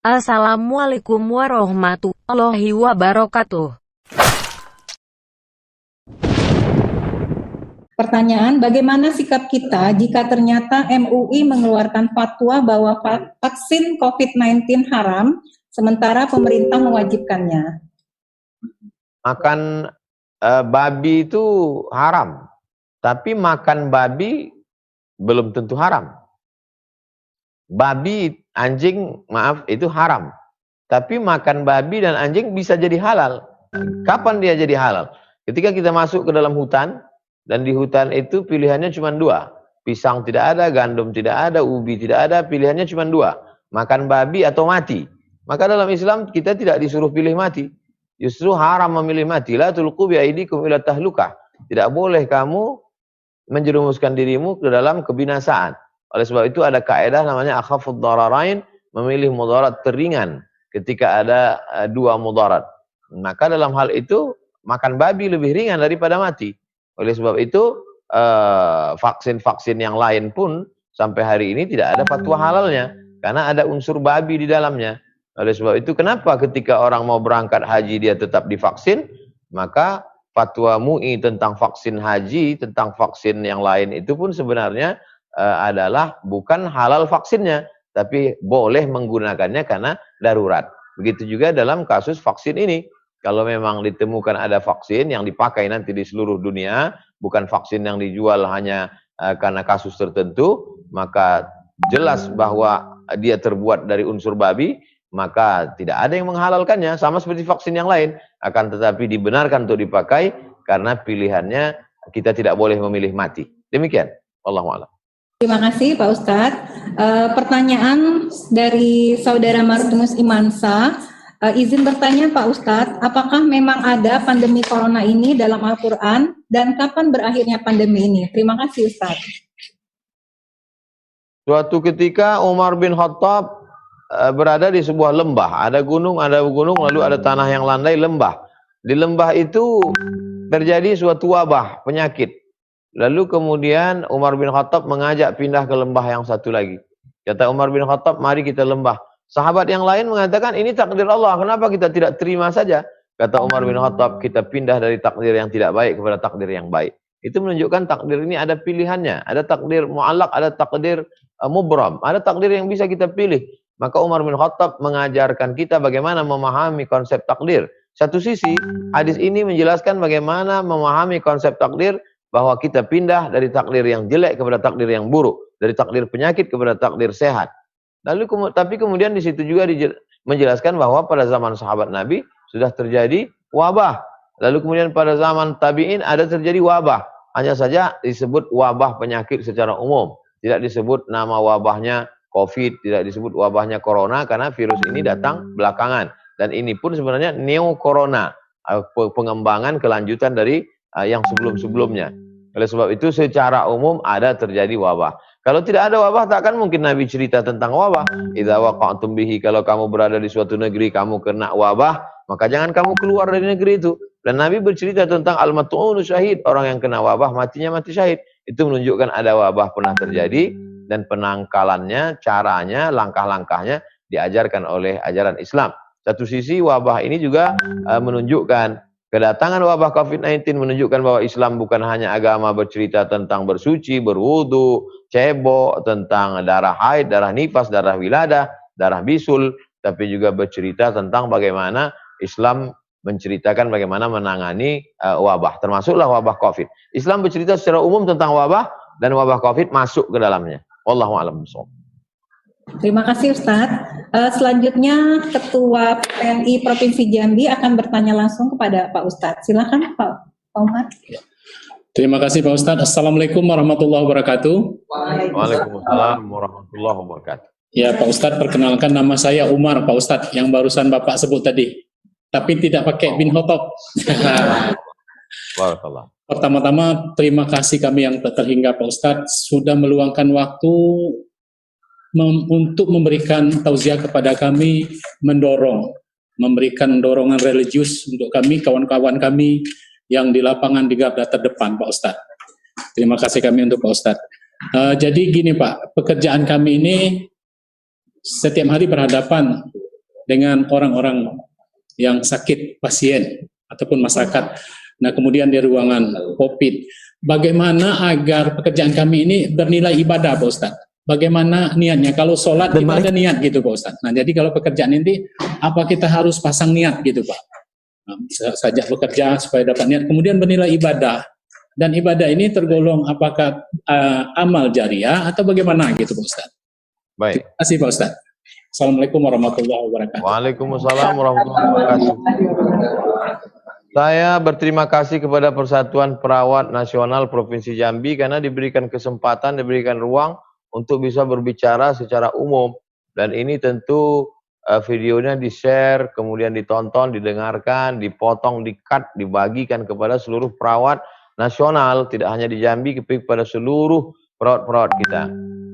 Assalamualaikum warahmatullahi wabarakatuh. Pertanyaan, bagaimana sikap kita jika ternyata MUI mengeluarkan fatwa bahwa vaksin COVID-19 haram, sementara pemerintah mewajibkannya? Makan babi itu haram, tapi makan babi belum tentu haram. Babi, anjing, maaf, itu haram. Tapi makan babi dan anjing bisa jadi halal. Kapan dia jadi halal? Ketika kita masuk ke dalam hutan, dan di hutan itu pilihannya cuma dua. Pisang tidak ada, gandum tidak ada, ubi tidak ada, pilihannya cuma dua. Makan babi atau mati. Maka dalam Islam kita tidak disuruh pilih mati. Justru haram memilih mati. La tulqu biaidikum ila tahlukah. Tidak boleh kamu menjerumuskan dirimu ke dalam kebinasaan. Oleh sebab itu ada kaidah namanya akhafud dararain, memilih mudarat teringan ketika ada dua mudarat. Maka dalam hal itu makan babi lebih ringan daripada mati. Oleh sebab itu vaksin-vaksin yang lain pun sampai hari ini tidak ada fatwa halalnya karena ada unsur babi di dalamnya. Oleh sebab itu kenapa ketika orang mau berangkat haji dia tetap divaksin, maka fatwa MUI tentang vaksin haji, tentang vaksin yang lain itu pun sebenarnya adalah bukan halal vaksinnya, tapi boleh menggunakannya karena darurat. Begitu juga dalam kasus vaksin ini. Kalau memang ditemukan ada vaksin yang dipakai nanti di seluruh dunia, bukan vaksin yang dijual hanya karena kasus tertentu, maka jelas bahwa dia terbuat dari unsur babi, maka tidak ada yang menghalalkannya, sama seperti vaksin yang lain. Akan tetapi dibenarkan untuk dipakai karena pilihannya kita tidak boleh memilih mati. Demikian. Wallahu a'lam. Terima kasih Pak Ustadz. Pertanyaan dari Saudara Martinus Imansa. Izin bertanya Pak Ustadz, apakah memang ada pandemi corona ini dalam Al-Quran dan kapan berakhirnya pandemi ini? Terima kasih Ustadz. Suatu ketika Umar bin Khattab berada di sebuah lembah. Ada gunung, lalu ada tanah yang landai, lembah. Di lembah itu terjadi suatu wabah, penyakit. Lalu kemudian Umar bin Khattab mengajak pindah ke lembah yang satu lagi. Kata Umar bin Khattab, mari kita lembah. Sahabat yang lain mengatakan, ini takdir Allah, kenapa kita tidak terima saja? Kata Umar bin Khattab, kita pindah dari takdir yang tidak baik kepada takdir yang baik. Itu menunjukkan takdir ini ada pilihannya. Ada takdir mu'allak, ada takdir mubram. Ada takdir yang bisa kita pilih. Maka Umar bin Khattab mengajarkan kita bagaimana memahami konsep takdir. Satu sisi, hadis ini menjelaskan bagaimana memahami konsep takdir, bahwa kita pindah dari takdir yang jelek kepada takdir yang buruk, dari takdir penyakit kepada takdir sehat. Lalu tapi kemudian di situ juga menjelaskan bahwa pada zaman sahabat Nabi sudah terjadi wabah. Lalu kemudian pada zaman tabi'in ada terjadi wabah. Hanya saja disebut wabah penyakit secara umum. Tidak disebut nama wabahnya COVID, tidak disebut wabahnya corona karena virus ini datang belakangan. Dan ini pun sebenarnya neo corona, pengembangan kelanjutan dari yang sebelum-sebelumnya. Oleh sebab itu secara umum ada terjadi wabah. Kalau tidak ada wabah takkan mungkin Nabi cerita tentang wabah. Idza waqa'tum bihi, kalau kamu berada di suatu negeri kamu kena wabah, maka jangan kamu keluar dari negeri itu. Dan Nabi bercerita tentang al-mat'unu syahid, orang yang kena wabah matinya mati syahid. Itu menunjukkan ada wabah pernah terjadi dan penangkalannya, caranya, langkah-langkahnya diajarkan oleh ajaran Islam. Satu sisi wabah ini juga menunjukkan kedatangan wabah COVID-19 menunjukkan bahwa Islam bukan hanya agama bercerita tentang bersuci, berwudu, cebok, tentang darah haid, darah nifas, darah wiladah, darah bisul, tapi juga bercerita tentang bagaimana Islam menceritakan bagaimana menangani wabah, termasuklah wabah COVID. Islam bercerita secara umum tentang wabah dan wabah COVID masuk ke dalamnya. Wallahu a'lam bishawab. Terima kasih Ustadz. Selanjutnya Ketua PNI Provinsi Jambi akan bertanya langsung kepada Pak Ustadz. Silakan Pak Umar. Terima kasih Pak Ustadz. Assalamualaikum warahmatullahi wabarakatuh. Waalaikumsalam warahmatullahi wabarakatuh. Ya Pak Ustadz, perkenalkan nama saya Umar Pak Ustadz yang barusan Bapak sebut tadi. Tapi tidak pakai bin Khattab. Pertama-tama terima kasih kami yang terhingga Pak Ustadz sudah meluangkan waktu untuk memberikan tausiah kepada kami, memberikan dorongan religius untuk kami, kawan-kawan kami yang di lapangan di garda terdepan Pak Ustadz. Terima kasih kami untuk Pak Ustadz. Jadi gini Pak, pekerjaan kami ini setiap hari berhadapan dengan orang-orang yang sakit, pasien ataupun masyarakat. Nah, kemudian di ruangan COVID, bagaimana agar pekerjaan kami ini bernilai ibadah, Pak Ustadz? Bagaimana niatnya? Kalau sholat kita ada niat gitu, Pak Ustadz. Nah, jadi kalau pekerjaan ini, apa kita harus pasang niat gitu, Pak? Nah, sajak bekerja supaya dapat niat, kemudian bernilai ibadah. Dan ibadah ini tergolong apakah amal jariah atau bagaimana gitu, Pak Ustadz? Baik. Terima kasih, Pak Ustadz. Assalamualaikum warahmatullahi wabarakatuh. Waalaikumsalam warahmatullahi wabarakatuh. Saya berterima kasih kepada Persatuan Perawat Nasional Provinsi Jambi karena diberikan kesempatan, diberikan ruang untuk bisa berbicara secara umum. Dan ini tentu videonya di-share, kemudian ditonton, didengarkan, dipotong, di-cut, dibagikan kepada seluruh perawat nasional, tidak hanya di Jambi, tapi kepada seluruh perawat-perawat kita.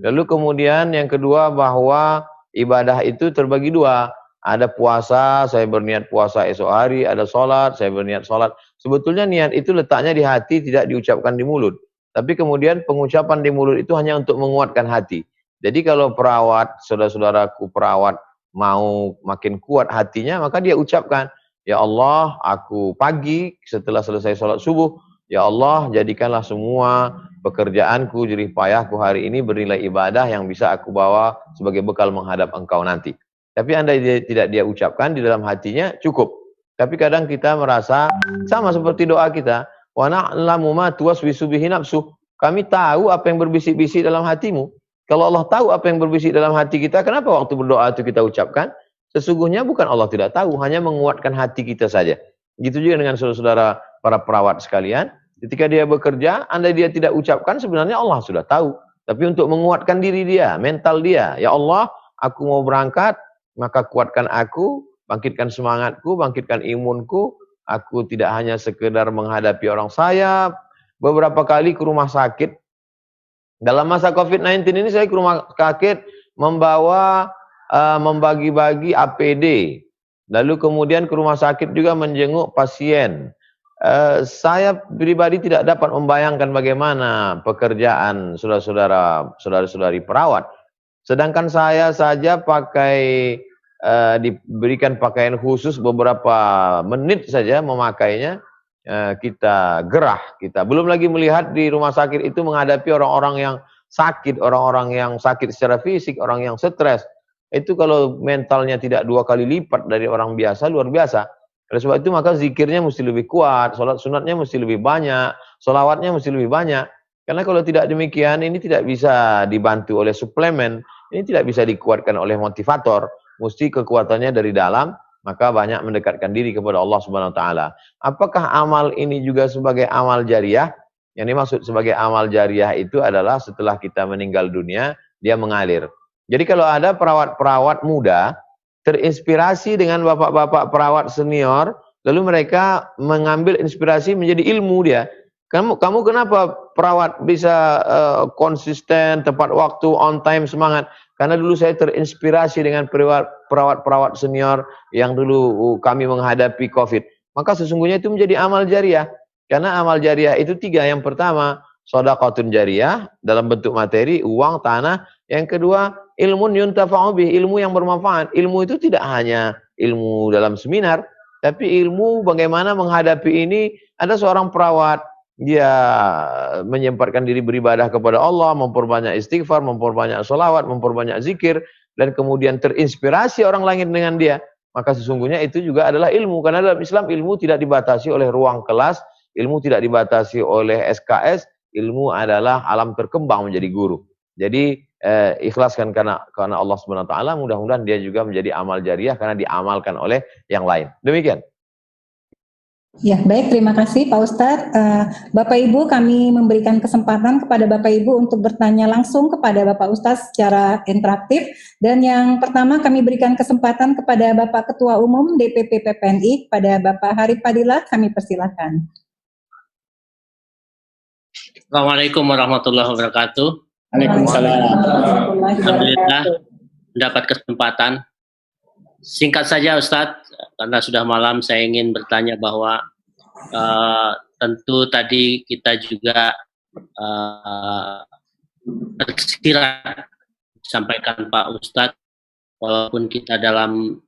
Lalu kemudian yang kedua bahwa ibadah itu terbagi dua. Ada puasa, saya berniat puasa esok hari, ada sholat, saya berniat sholat. Sebetulnya niat itu letaknya di hati, tidak diucapkan di mulut. Tapi kemudian pengucapan di mulut itu hanya untuk menguatkan hati. Jadi kalau perawat, saudara-saudaraku perawat mau makin kuat hatinya, maka dia ucapkan, ya Allah, aku pagi setelah selesai sholat subuh, ya Allah, jadikanlah semua pekerjaanku, jerih payahku hari ini bernilai ibadah yang bisa aku bawa sebagai bekal menghadap Engkau nanti. Tapi andai tidak dia ucapkan di dalam hatinya, cukup. Tapi kadang kita merasa sama seperti doa kita, wa na'lamu ma tuwaswisu bihi nafsuh. Kami tahu apa yang berbisik-bisik dalam hatimu. Kalau Allah tahu apa yang berbisik dalam hati kita, kenapa waktu berdoa itu kita ucapkan? Sesungguhnya bukan Allah tidak tahu, hanya menguatkan hati kita saja. Gitu juga dengan saudara-saudara para perawat sekalian. Ketika dia bekerja, andai dia tidak ucapkan, sebenarnya Allah sudah tahu. Tapi untuk menguatkan diri dia, mental dia, ya Allah, aku mau berangkat, maka kuatkan aku, bangkitkan semangatku, bangkitkan imunku. Aku tidak hanya sekedar menghadapi orang saya. Beberapa kali ke rumah sakit. Dalam masa COVID-19 ini saya ke rumah sakit membawa membagi-bagi APD. Lalu kemudian ke rumah sakit juga menjenguk pasien. Saya pribadi tidak dapat membayangkan bagaimana pekerjaan saudara-saudari perawat. Sedangkan saya saja diberikan pakaian khusus beberapa menit saja memakainya, kita gerah. Kita belum lagi melihat di rumah sakit itu menghadapi orang-orang yang sakit, orang-orang yang sakit secara fisik, orang yang stres. Itu kalau mentalnya tidak 2 kali lipat dari orang biasa, luar biasa. Oleh sebab itu maka zikirnya mesti lebih kuat, sholat sunatnya mesti lebih banyak, sholawatnya mesti lebih banyak. Karena kalau tidak demikian, ini tidak bisa dibantu oleh suplemen, ini tidak bisa dikuatkan oleh motivator, mesti kekuatannya dari dalam, maka banyak mendekatkan diri kepada Allah Subhanahu wa taala. Apakah amal ini juga sebagai amal jariah? Yang dimaksud sebagai amal jariah itu adalah setelah kita meninggal dunia, dia mengalir. Jadi kalau ada perawat-perawat muda, terinspirasi dengan bapak-bapak perawat senior, lalu mereka mengambil inspirasi menjadi ilmu dia. Kamu kenapa perawat bisa konsisten, tepat waktu, on time, semangat? Karena dulu saya terinspirasi dengan perawat-perawat senior yang dulu kami menghadapi COVID. Maka sesungguhnya itu menjadi amal jariah. Karena amal jariah itu 3. Yang pertama, shadaqatun jariah dalam bentuk materi, uang, tanah. Yang kedua, ilmun yuntafa'u bih, ilmu yang bermanfaat. Ilmu itu tidak hanya ilmu dalam seminar, tapi ilmu bagaimana menghadapi ini. Ada seorang perawat, dia menyempatkan diri beribadah kepada Allah, memperbanyak istighfar, memperbanyak sholawat, memperbanyak zikir, dan kemudian terinspirasi orang lain dengan dia. Maka sesungguhnya itu juga adalah ilmu. Karena dalam Islam ilmu tidak dibatasi oleh ruang kelas, ilmu tidak dibatasi oleh SKS, ilmu adalah alam terkembang menjadi guru. Jadi ikhlaskan karena Allah Subhanahu wa taala, mudah-mudahan dia juga menjadi amal jariah karena diamalkan oleh yang lain. Demikian. Ya, baik, terima kasih Pak Ustadz. Bapak Ibu, kami memberikan kesempatan kepada Bapak Ibu untuk bertanya langsung kepada Bapak Ustadz secara interaktif. Dan yang pertama kami berikan kesempatan kepada Bapak Ketua Umum DPP PPNI, kepada Bapak Hari Fadilah, kami persilakan. Assalamualaikum warahmatullahi wabarakatuh. Waalaikumsalam. Alhamdulillah mendapat kesempatan. Singkat saja Ustadz, karena sudah malam saya ingin bertanya bahwa tentu tadi kita juga tersirat sampaikan Pak Ustadz, walaupun kita dalam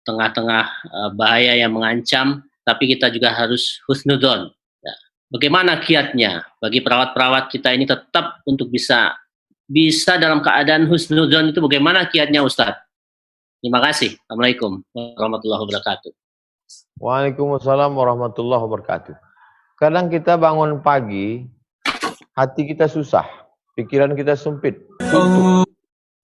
tengah-tengah bahaya yang mengancam, tapi kita juga harus husnudon. Ya. Bagaimana kiatnya bagi perawat-perawat kita ini tetap untuk bisa dalam keadaan husnudon itu, bagaimana kiatnya Ustadz? Terima kasih. Assalamualaikum warahmatullahi wabarakatuh. Waalaikumsalam warahmatullahi wabarakatuh. Kadang kita bangun pagi, hati kita susah, pikiran kita sempit, suntuk.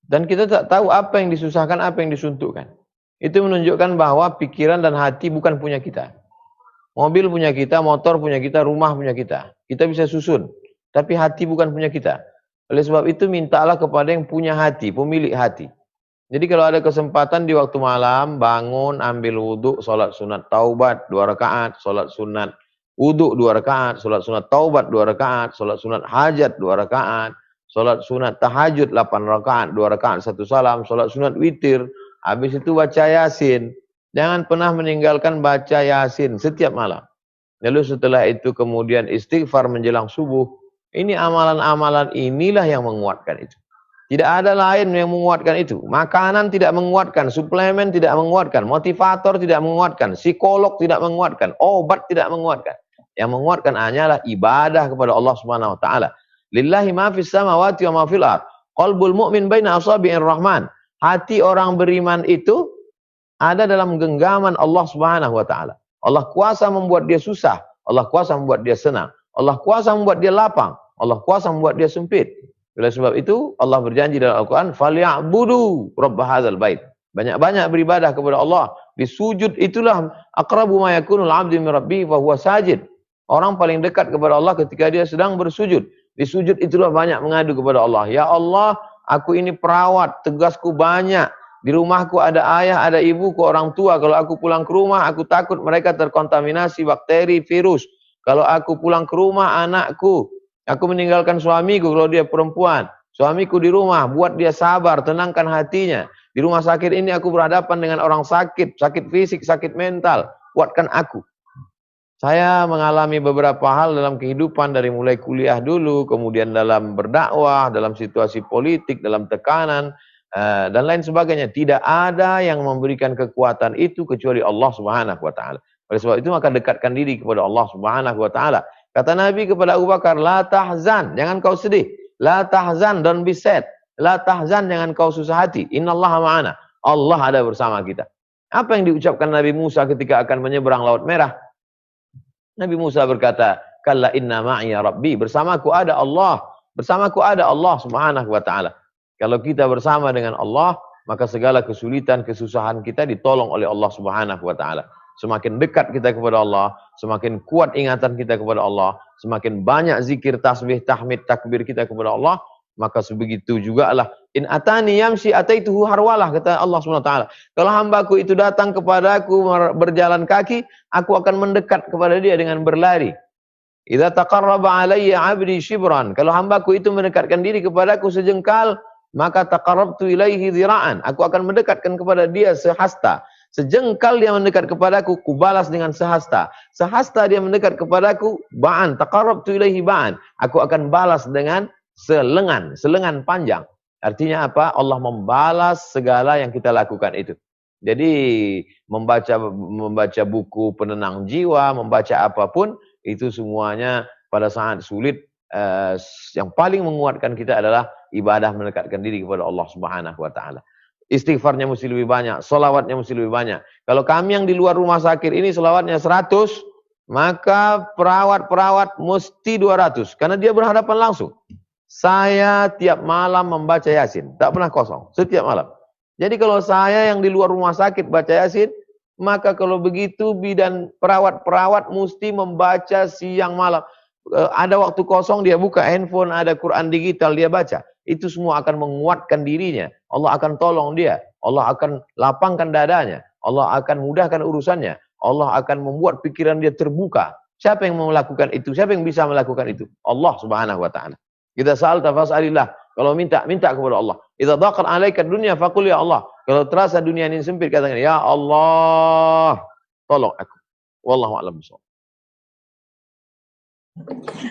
Dan kita tak tahu apa yang disusahkan, apa yang disuntukkan. Itu menunjukkan bahwa pikiran dan hati bukan punya kita. Mobil punya kita, motor punya kita, rumah punya kita. Kita bisa susun, tapi hati bukan punya kita. Oleh sebab itu mintalah kepada yang punya hati, pemilik hati. Jadi kalau ada kesempatan di waktu malam, bangun, ambil wudhu, sholat sunat taubat 2 rakaat, sholat sunat wudhu 2 rakaat, sholat sunat taubat 2 rakaat, sholat sunat hajat 2 rakaat, sholat sunat tahajud 8 rakaat, 2 rakaat 1 salam, sholat sunat witir, habis itu baca yasin. Jangan pernah meninggalkan baca yasin setiap malam. Lalu setelah itu kemudian istighfar menjelang subuh. Ini amalan-amalan inilah yang menguatkan itu. Tidak ada lain yang menguatkan itu. Makanan tidak menguatkan, suplemen tidak menguatkan, motivator tidak menguatkan, psikolog tidak menguatkan, obat tidak menguatkan. Yang menguatkan hanyalah ibadah kepada Allah Subhanahu wa taala. Lillahi ma fis samawati wa ma fil ardh. Qalbul mu'min baina asabi'ir rahman. Hati orang beriman itu ada dalam genggaman Allah Subhanahu wa taala. Allah kuasa membuat dia susah, Allah kuasa membuat dia senang, Allah kuasa membuat dia lapang, Allah kuasa membuat dia sempit. Oleh sebab itu Allah berjanji dalam Al-Quran, "Falyabudu rabb hadzal bait." Banyak-banyak beribadah kepada Allah. Di sujud itulah aqrabu ma yakunul 'abdu min rabbih fa huwa sajid. Orang paling dekat kepada Allah ketika dia sedang bersujud. Di sujud itulah banyak mengadu kepada Allah. Ya Allah, aku ini perawat, tugasku banyak. Di rumahku ada ayah, ada ibuku, orang tua. Kalau aku pulang ke rumah, aku takut mereka terkontaminasi bakteri, virus. Kalau aku pulang ke rumah, anakku. Aku meninggalkan suamiku kalau dia perempuan. Suamiku di rumah, buat dia sabar, tenangkan hatinya. Di rumah sakit ini aku berhadapan dengan orang sakit, sakit fisik, sakit mental. Kuatkan aku. Saya mengalami beberapa hal dalam kehidupan dari mulai kuliah dulu, kemudian dalam berdakwah, dalam situasi politik, dalam tekanan, dan lain sebagainya. Tidak ada yang memberikan kekuatan itu kecuali Allah Subhanahu wa taala. Oleh sebab itu maka dekatkan diri kepada Allah Subhanahu wa taala. Kata Nabi kepada Abu Bakar, la tahzan, jangan kau sedih. La tahzan, don't be sad. La tahzan, jangan kau susah hati. Innallaha ma'ana. Allah ada bersama kita. Apa yang diucapkan Nabi Musa ketika akan menyeberang Laut Merah? Nabi Musa berkata, kalla inna ma'iya rabbi. Bersamaku ada Allah. Bersamaku ada Allah Subhanahu wa ta'ala. Kalau kita bersama dengan Allah, maka segala kesulitan, kesusahan kita ditolong oleh Allah Subhanahu wa ta'ala. Semakin dekat kita kepada Allah, semakin kuat ingatan kita kepada Allah, semakin banyak zikir, tasbih, tahmid, takbir kita kepada Allah, maka sebegitu jugalah. In atani yamshi ataituhu harwalah, kata Allah SWT. Kalau hambaku itu datang kepadaku berjalan kaki, aku akan mendekat kepada dia dengan berlari. Idza taqarraba alayya 'abdi shibran, kalau hambaku itu mendekatkan diri kepadaku sejengkal, maka taqarrabtu ilaihi dhira'an, aku akan mendekatkan kepada dia sehasta. Sejengkal dia mendekat kepadaku, kubalas dengan sehasta. Sehasta dia mendekat kepadaku, ba'an, taqarrabtu ilaihi ba'an. Aku akan balas dengan selengan panjang. Artinya apa? Allah membalas segala yang kita lakukan itu. Jadi membaca buku penenang jiwa, membaca apapun, itu semuanya pada saat sulit, yang paling menguatkan kita adalah ibadah mendekatkan diri kepada Allah Subhanahu wa taala. Istighfarnya mesti lebih banyak, selawatnya mesti lebih banyak. Kalau kami yang di luar rumah sakit ini selawatnya 100, maka perawat-perawat mesti 200. Karena dia berhadapan langsung. Saya tiap malam membaca Yasin, tak pernah kosong, setiap malam. Jadi kalau saya yang di luar rumah sakit baca Yasin, maka kalau begitu bidan perawat-perawat mesti membaca siang malam. Ada waktu kosong dia buka handphone, ada Quran digital dia baca. Itu semua akan menguatkan dirinya. Allah akan tolong dia. Allah akan lapangkan dadanya. Allah akan mudahkan urusannya. Allah akan membuat pikiran dia terbuka. Siapa yang mau melakukan itu? Siapa yang bisa melakukan itu? Allah Subhanahu wa taala. Kita sa'alta fas'alillah. Kalau minta kepada Allah. Idza dhaqat 'alaika dunya faqul ya Allah. Kalau terasa dunia ini sempit, katakan ya Allah, tolong aku. Wallahu a'lam bishawab.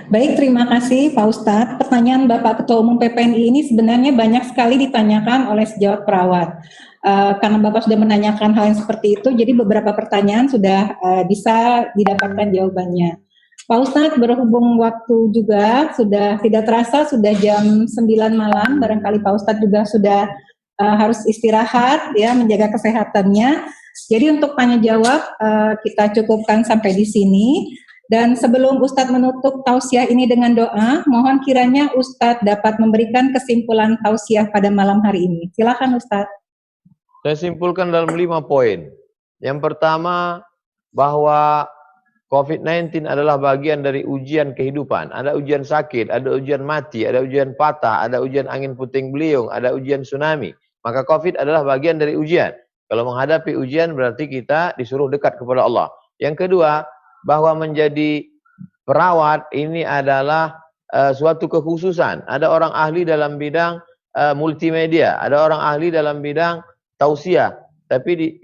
Baik, terima kasih Pak Ustadz. Pertanyaan Bapak Ketua Umum PPNI ini sebenarnya banyak sekali ditanyakan oleh sejawat perawat. karena Bapak sudah menanyakan hal yang seperti itu, jadi beberapa pertanyaan sudah bisa didapatkan jawabannya. Pak Ustadz, berhubung waktu juga sudah tidak terasa, sudah jam 9 malam, barangkali Pak Ustadz juga sudah harus istirahat, ya, menjaga kesehatannya. Jadi untuk tanya jawab kita cukupkan sampai di sini. Dan sebelum Ustadz menutup tausiah ini dengan doa, mohon kiranya Ustadz dapat memberikan kesimpulan tausiah pada malam hari ini. Silakan Ustadz. Saya simpulkan dalam 5 poin. Yang pertama, bahwa COVID-19 adalah bagian dari ujian kehidupan. Ada ujian sakit, ada ujian mati, ada ujian patah, ada ujian angin puting beliung, ada ujian tsunami. Maka COVID adalah bagian dari ujian. Kalau menghadapi ujian berarti kita disuruh dekat kepada Allah. Yang kedua, bahwa menjadi perawat ini adalah suatu kekhususan. Ada orang ahli dalam bidang multimedia, ada orang ahli dalam bidang tausiah. Tapi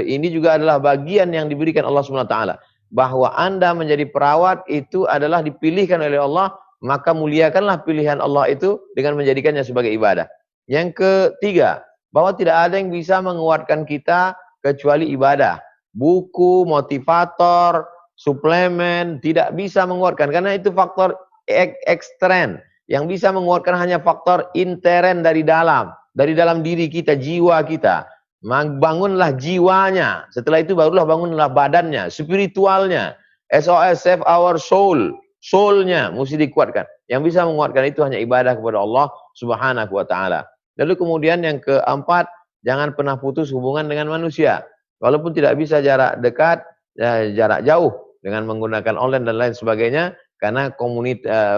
ini juga adalah bagian yang diberikan Allah SWT. Bahwa Anda menjadi perawat itu adalah dipilihkan oleh Allah, maka muliakanlah pilihan Allah itu dengan menjadikannya sebagai ibadah. Yang ketiga, bahwa tidak ada yang bisa menguatkan kita kecuali ibadah. Buku, motivator, suplemen tidak bisa menguatkan karena itu faktor ekstern. Yang bisa menguatkan hanya faktor intern dari dalam diri kita, jiwa kita. Bangunlah jiwanya, setelah itu barulah bangunlah badannya, spiritualnya. SOS, save our soul, soulnya mesti dikuatkan. Yang bisa menguatkan itu hanya ibadah kepada Allah Subhanahu wa ta'ala. Lalu kemudian yang keempat, jangan pernah putus hubungan dengan manusia. Walaupun tidak bisa jarak dekat, jarak jauh dengan menggunakan online dan lain sebagainya, karena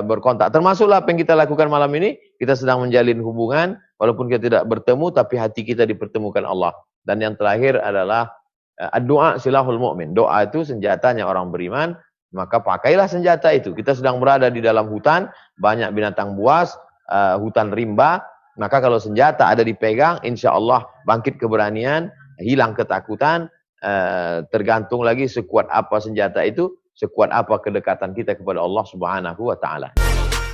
berkontak. Termasuklah apa yang kita lakukan malam ini, kita sedang menjalin hubungan, walaupun kita tidak bertemu, tapi hati kita dipertemukan Allah. Dan yang terakhir adalah doa silahul mu'min. Doa itu senjatanya orang beriman, maka pakailah senjata itu. Kita sedang berada di dalam hutan, banyak binatang buas, hutan rimba, maka kalau senjata ada dipegang, insya Allah bangkit keberanian, hilang ketakutan, tergantung lagi sekuat apa senjata itu, sekuat apa kedekatan kita kepada Allah Subhanahu wa ta'ala.